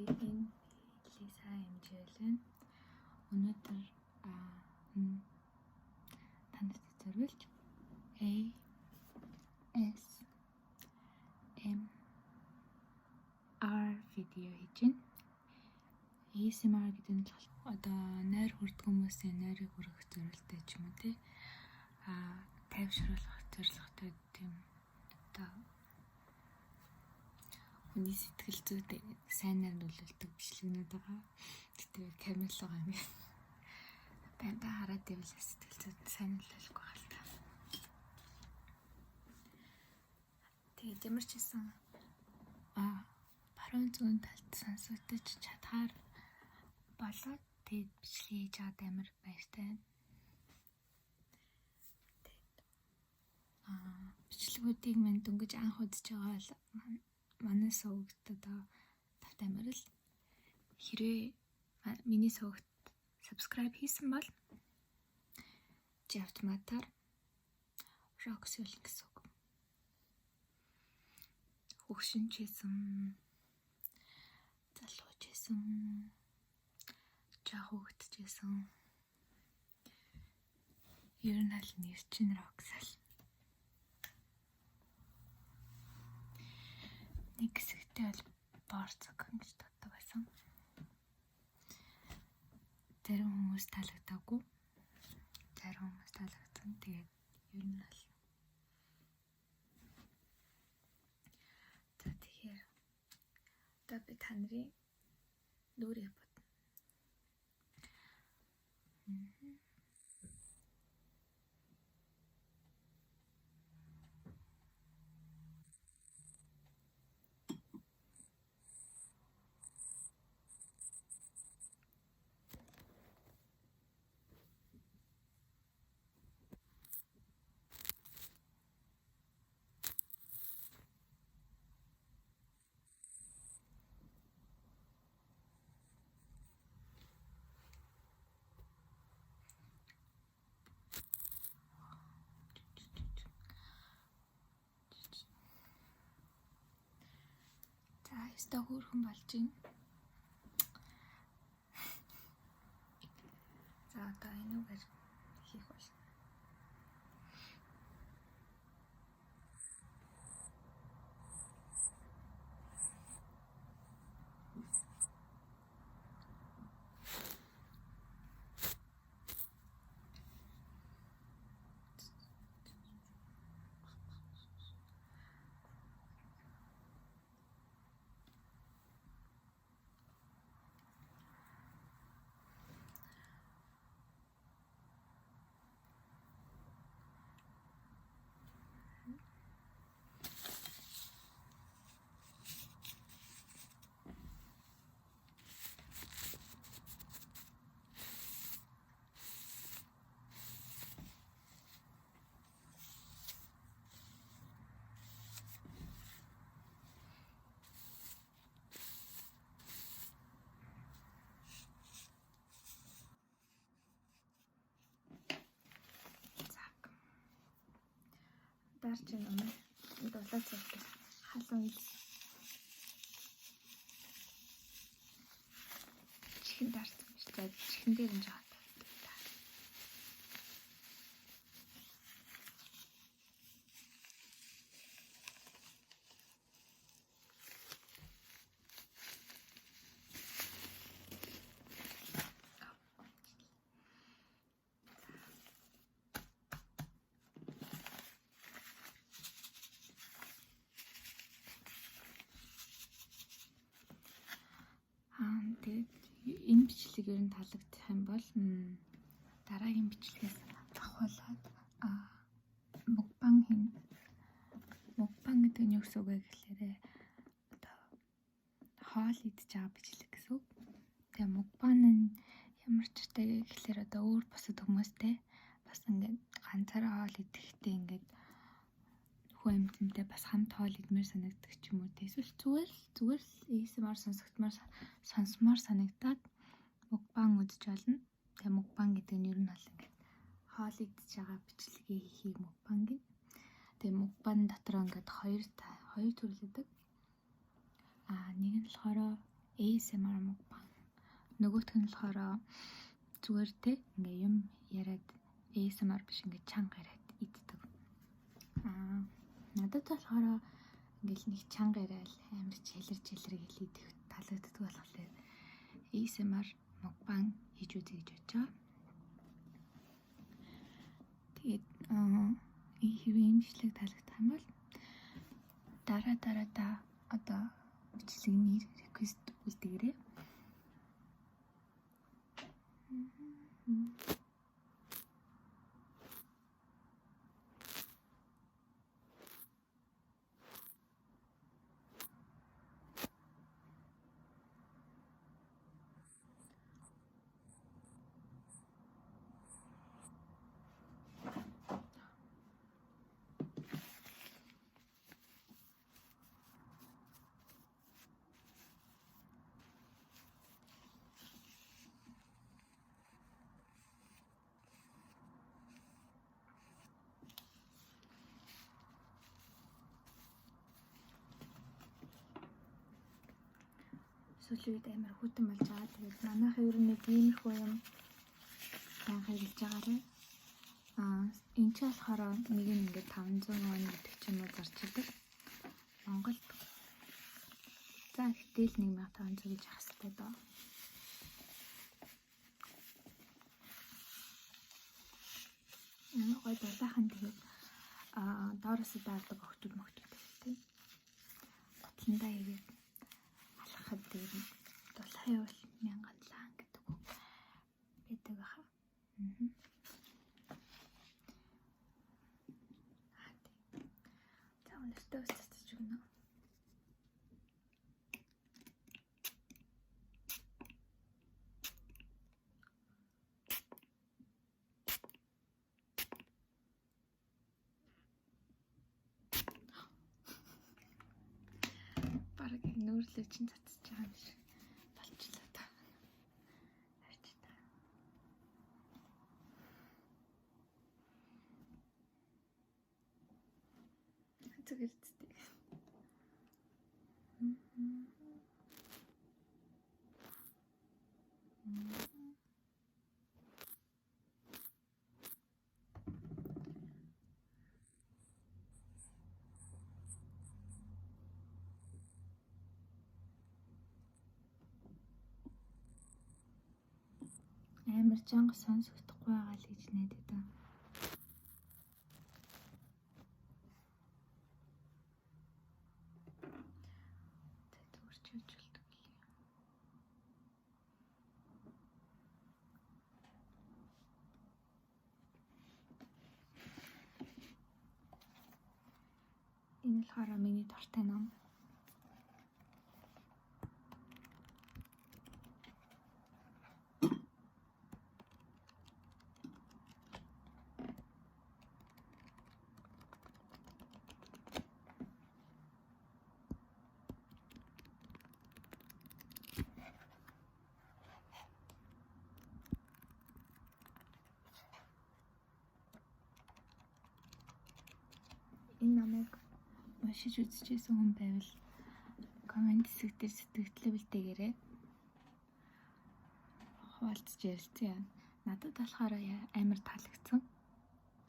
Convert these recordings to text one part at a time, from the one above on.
энэ Лиса хэмжээлэн өнөөдөр танарт зориулж ASMR видео хийж байна. ASMR гэдэг нь одоо нойр хүрдэг хүмүүсийн нойрыг хүргэх зорилттой ч юм уу те тайвшруулах зорилготой тийм одоо хүний сэтгэл зүйд сайнаар нөлөөлдөг бичлэгнүүд байгаа. Тэгтээ камералгаа юм яа. Бэнта хараад ивэл сэтгэл зүйд сайн нөлөөлөх байгаа л та. Тэгээд ямар ч гэсэн баруун зүүн талд сонсогдож чадхаар болоод тэгээд бичлэг хийж аваад амар баяртай байна. Бичлэгүүдийг минь дөнгөж анх үзэж байгаа бол манай сувагт одоо тавтай амар л хэрвээ миний сувагт subscribe хийсэн бол чи автоматар роксол гэсэн үг. Хөгшин ч хийсэн, залууч хийсэн, жаа хөгтж хийсэн. Ер нь аль нэр чинь роксол. Нэг хэсэгтээ бол борцог гэж татдаг байсан. Зарим хүмүүс таалагдаагүй. Зарим хүмүүс таалагдсан. Тэгээд ер нь бол за тэгэхээр одоо би та нарын нүрээ бодно. За хөөрхөн болж байна. За одоо энэгээр хийх болно. Дарж байна. Дулаа цогт халуун ил. Чихэн дарсан биш. За чихэн дээр нь жоо. Тэгээд энэ бичлэг ер нь таалагдах юм бол дараагийн бичлэгээс авахуулаад мукбан хийн. Мукбан гэдэг нь юу гэсэн үг вэ гэхээр одоо хоол идэж байгаа бичлэг гэсэн үг. Тэгээ мукбан нь ямар ч үстэй гэхээр одоо өөр бусад хүмүүстэй бас ингээд ганцаараа хоол идэхдээ ингээд хүн амьтантай бас хамт хоол идмээр санагддаг ч юм уу. Эсвэл зүгээр л ASMR сонсомоор санагдаад мукбан үзэж болно. Тэгээ мукбан гэдэг нь ер нь бол ингээд хоол идэж байгаа бичлэгийг хийхийг мукбан гэнэ. Тэгээ мукбан дотор ингээд хоёр төрлөдөг. Нэг нь болохоор ASMR мукбан. Нөгөөх нь болохоор зүгээр те ингээ юм яриад ASMR биш ингээ чанга яриад иддэг. Надад болохоор ингээл нэг чанга яриад амар чилэрж гээл идэх таалагддаг болохоор ASMR мукбан хийж үзье гэж бодож байгаа. Тэгээд хэвээ имжлэг таалагдах юм бол дараа та одоо бичлэгний request үлдээгээрэй. Сүүлийн үед амар хүйтэн болж байгаа. Тэгээд манайх ер нь нэг иймэрхүү юм сайн хэрэгжилж байгаарай. Энэ ч болохоор нэг нь ингээд 500 вон гэдэг ч юм уу зарч идэг. Монголд. За гэтэл 1500 гэж ах хэрэгтэй доо. Гой дулаахан тэгээд доороос даардаг охтууд тийм. Готлондоо игээд алхахад дээр дулаан бол 1000 лаан гэдэг үг байдаг баха. За өнөөдөр өсөж өгнө. Бараг нүүрлээ чинь цацж байгаа юм шиг болчихлоо та. Харж та. Зүгээр зүтэй. Амар чанга сонсогдохгүй байгаа л гэж найдаа та. Энэ болохоор миний дуртай ном. Энэ намайг уншиж үзчихсэн хүн байвал комент хэсэг дээр сэтгэлдээ бэлдээгээрэй. Хуваалцж ярилцъя. Надад болохоор амар таалагдсан.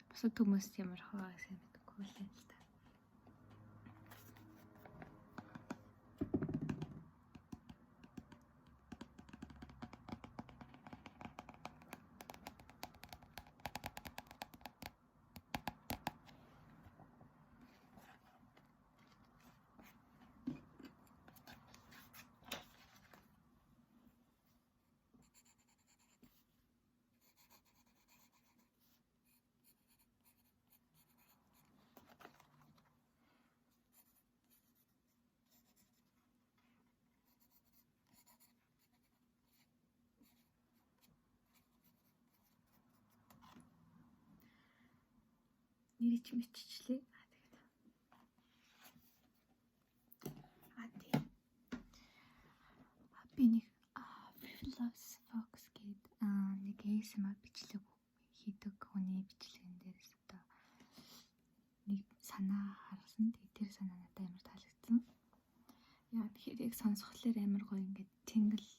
Бусад хүмүүс ямар хаваа гэсэн мэдгүй л юм л та. Нэрч мэтчлээ. Тэгээд би нэг Philosophox гэдэг нэг ASMR бичлэг хийдэг хүний бичлэгэн дээрээс одоо нэг санаа харсан. Тэгээд тэр санаа надад амар таалагдсан. Яа тэгэхээр яг сонсхолоор амар гоё ингээд single